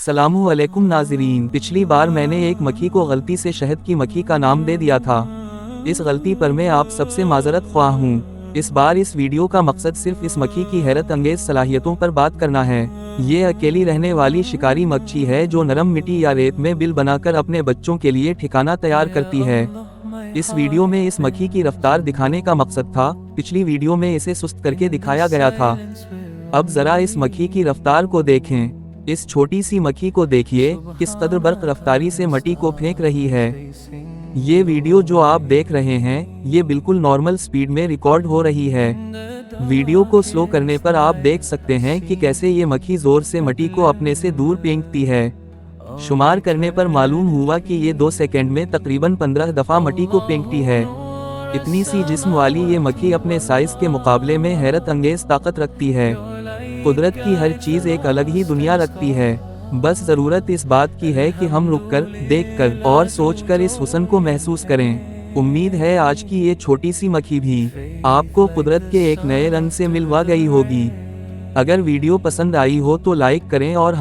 अस्सलामु अलैकुम नाज़रीन, पिछली बार मैंने एक मक्खी को गलती से शहद की मक्खी का नाम दे दिया था। इस गलती पर मैं आप सबसे माजरत ख्वाह हूँ। इस बार इस वीडियो का मकसद सिर्फ इस मक्खी की हैरत अंगेज सलाहियतों पर बात करना है। ये अकेली रहने वाली शिकारी मच्छी है जो नरम मिट्टी या रेत में बिल बनाकर अपने बच्चों के लिए ठिकाना तैयार करती है। इस वीडियो में इस मक्खी की रफ्तार दिखाने का मकसद था, पिछली वीडियो में इसे सुस्त करके दिखाया गया था। अब जरा इस मक्खी की रफ्तार को देखें। इस छोटी सी मक्खी को देखिए, किस कदर बर्क रफ्तारी से मट्टी को फेंक रही है। ये वीडियो जो आप देख रहे हैं, ये बिल्कुल नॉर्मल स्पीड में रिकॉर्ड हो रही है। वीडियो को स्लो करने पर आप देख सकते हैं कि कैसे ये मक्खी जोर से मट्टी को अपने से दूर फेंकती है। शुमार करने पर मालूम हुआ कि ये 2 सेकंड में तकरीबन 15 दफा मट्टी को फेंकती है। इतनी सी जिस्म वाली ये मक्खी अपने साइज के मुकाबले में हैरत अंगेज ताकत रखती है। कुदरत की हर चीज एक अलग ही दुनिया रखती है, बस जरूरत इस बात की है कि हम रुककर, देखकर और सोचकर इस हुस्न को महसूस करें। उम्मीद है आज की ये छोटी सी मक्खी भी आपको कुदरत के एक नए रंग से मिलवा गई होगी। अगर वीडियो पसंद आई हो तो लाइक करें और